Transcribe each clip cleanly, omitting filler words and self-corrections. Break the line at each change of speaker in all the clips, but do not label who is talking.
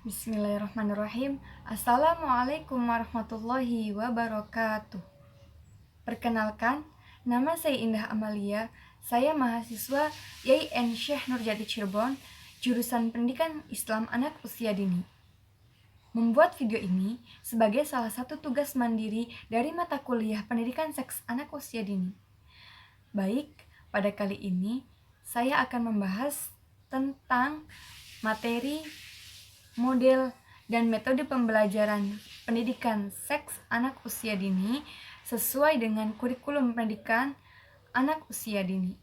Bismillahirrahmanirrahim. Assalamualaikum warahmatullahi wabarakatuh. Perkenalkan, nama saya Indah Amalia. Saya mahasiswa YIN Syekh Nurjati Cirebon, jurusan Pendidikan Islam Anak Usia Dini. Membuat video ini sebagai salah satu tugas mandiri dari mata kuliah Pendidikan Seks Anak Usia Dini. Baik, pada kali ini saya akan membahas tentang materi, model, dan metode pembelajaran pendidikan seks anak usia dini sesuai dengan kurikulum pendidikan anak usia dini.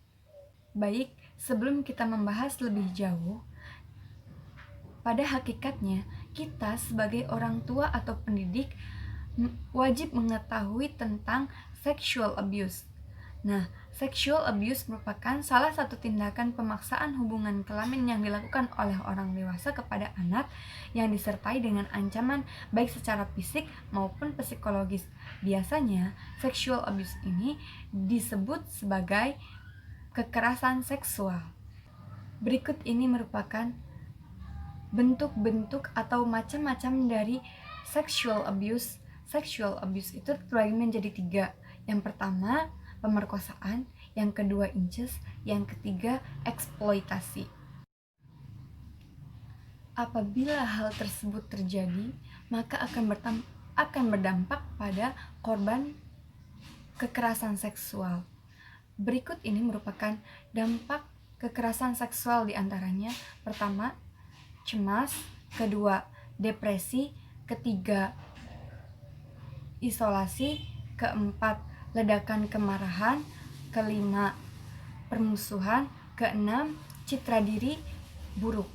Baik, sebelum kita membahas lebih jauh, pada hakikatnya kita sebagai orang tua atau pendidik wajib mengetahui tentang sexual abuse. Nah, sexual abuse merupakan salah satu tindakan pemaksaan hubungan kelamin yang dilakukan oleh orang dewasa kepada anak yang disertai dengan ancaman baik secara fisik maupun psikologis. Biasanya, sexual abuse ini disebut sebagai kekerasan seksual. Berikut ini merupakan bentuk-bentuk atau macam-macam dari sexual abuse. Sexual abuse itu terbagi menjadi 3. Yang pertama, pemerkosaan, yang kedua incest, yang ketiga eksploitasi. Apabila hal tersebut terjadi, maka akan berdampak pada korban kekerasan seksual. Berikut ini merupakan dampak kekerasan seksual diantaranya. Pertama, cemas, kedua, depresi, ketiga, isolasi, keempat, ledakan kemarahan, kelima, permusuhan, keenam, citra diri buruk.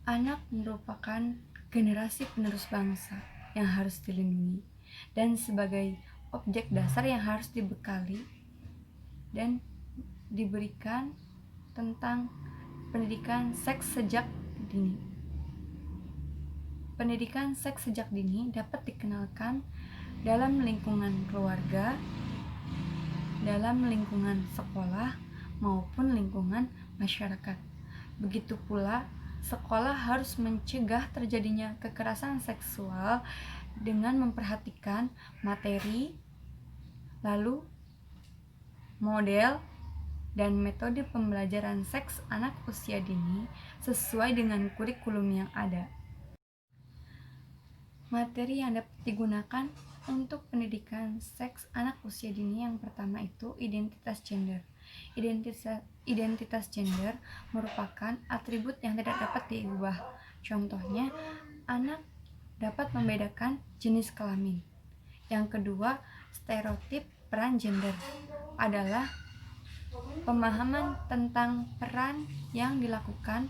Anak merupakan generasi penerus bangsa yang harus dilindungi dan sebagai objek dasar yang harus dibekali dan diberikan tentang pendidikan seks sejak dini. Pendidikan seks sejak dini dapat dikenalkan dalam lingkungan keluarga, dalam lingkungan sekolah, maupun lingkungan masyarakat. Begitu pula, sekolah harus mencegah terjadinya kekerasan seksual dengan memperhatikan materi, lalu model, dan metode pembelajaran seks anak usia dini sesuai dengan kurikulum yang ada. Materi yang dapat digunakan untuk pendidikan seks anak usia dini yang pertama itu identitas gender. Identitas gender merupakan atribut yang tidak dapat diubah. Contohnya, anak dapat membedakan jenis kelamin. Yang kedua, stereotip peran gender adalah pemahaman tentang peran yang dilakukan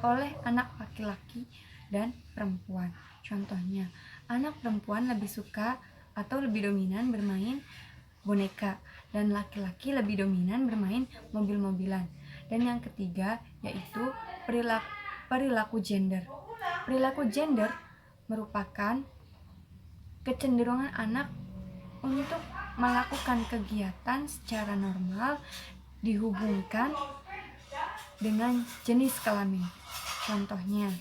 oleh anak laki-laki dan perempuan. Contohnya, anak perempuan lebih suka atau lebih dominan bermain boneka dan laki-laki lebih dominan bermain mobil-mobilan. Dan yang ketiga yaitu perilaku gender. Perilaku gender merupakan kecenderungan anak untuk melakukan kegiatan secara normal dihubungkan dengan jenis kelamin. Contohnya,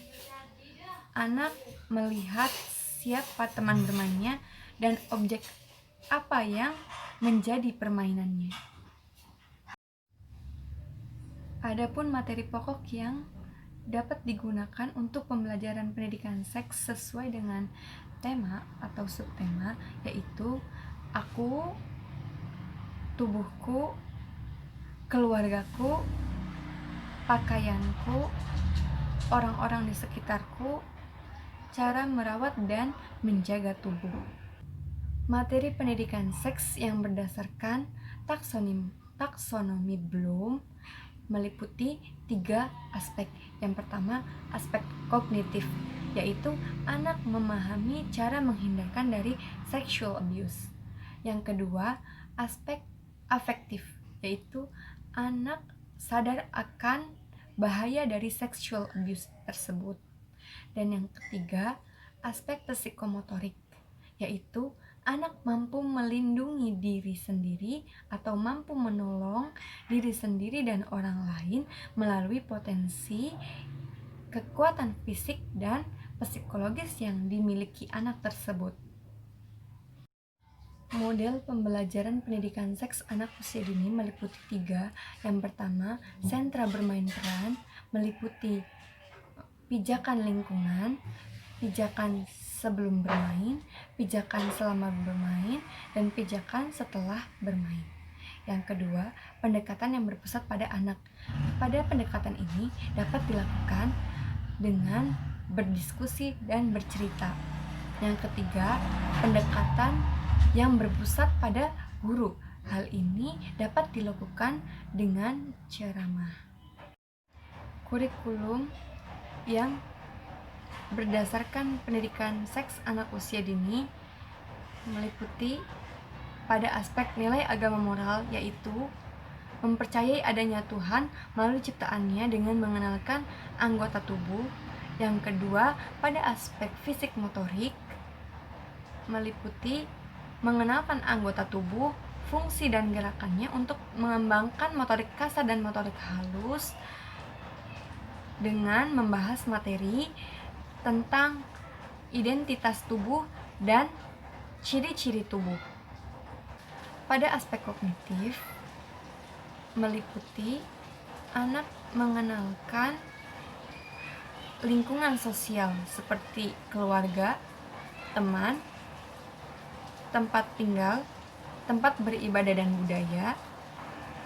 anak melihat siapa teman bermainnya dan objek apa yang menjadi permainannya. Adapun materi pokok yang dapat digunakan untuk pembelajaran pendidikan seks sesuai dengan tema atau subtema yaitu aku, tubuhku, keluargaku, pakaianku, orang-orang di sekitarku, cara merawat dan menjaga tubuh. Materi pendidikan seks yang berdasarkan taksonomi Bloom meliputi 3 aspek. Yang pertama, aspek kognitif, yaitu anak memahami cara menghindarkan dari sexual abuse. Yang kedua, aspek afektif, yaitu anak sadar akan bahaya dari sexual abuse tersebut. Dan yang ketiga, aspek psikomotorik, yaitu anak mampu melindungi diri sendiri atau mampu menolong diri sendiri dan orang lain melalui potensi kekuatan fisik dan psikologis yang dimiliki anak tersebut. Model pembelajaran pendidikan seks anak usia dini meliputi 3. Yang pertama, sentra bermain peran, meliputi pijakan lingkungan, pijakan sebelum bermain, pijakan selama bermain, dan pijakan setelah bermain. Yang kedua, pendekatan yang berpusat pada anak. Pada pendekatan ini dapat dilakukan dengan berdiskusi dan bercerita. Yang ketiga, pendekatan yang berpusat pada guru. Hal ini dapat dilakukan dengan ceramah. Kurikulum yang berdasarkan pendidikan seks anak usia dini meliputi pada aspek nilai agama moral, yaitu mempercayai adanya Tuhan melalui ciptaannya dengan mengenalkan anggota tubuh. Yang kedua, pada aspek fisik motorik meliputi mengenalkan anggota tubuh, fungsi dan gerakannya untuk mengembangkan motorik kasar dan motorik halus dengan membahas materi tentang identitas tubuh dan ciri-ciri tubuh. Pada aspek kognitif meliputi anak mengenalkan lingkungan sosial seperti keluarga, teman, tempat tinggal, tempat beribadah dan budaya,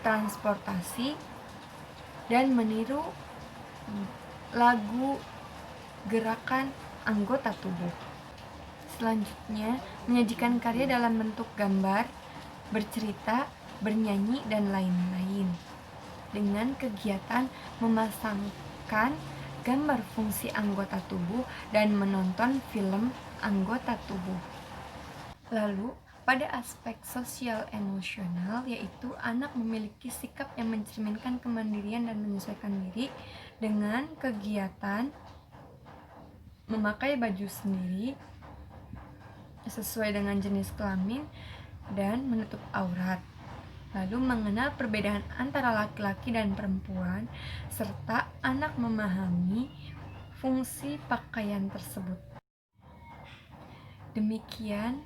transportasi, dan meniru lagu, gerakan anggota tubuh. Selanjutnya, menyajikan karya dalam bentuk gambar, bercerita, bernyanyi, dan lain-lain. Dengan kegiatan memasangkan gambar fungsi anggota tubuh dan menonton film anggota tubuh. Lalu, pada aspek sosial emosional, yaitu anak memiliki sikap yang mencerminkan kemandirian dan menyesuaikan diri dengan kegiatan memakai baju sendiri sesuai dengan jenis kelamin dan menutup aurat. Lalu mengenal perbedaan antara laki-laki dan perempuan, serta anak memahami fungsi pakaian tersebut. Demikian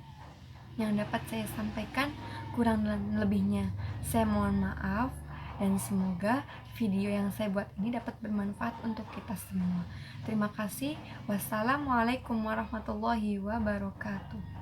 yang dapat saya sampaikan, kurang lebihnya saya mohon maaf, dan semoga video yang saya buat ini dapat bermanfaat untuk kita semua. Terima kasih. Wassalamualaikum warahmatullahi wabarakatuh.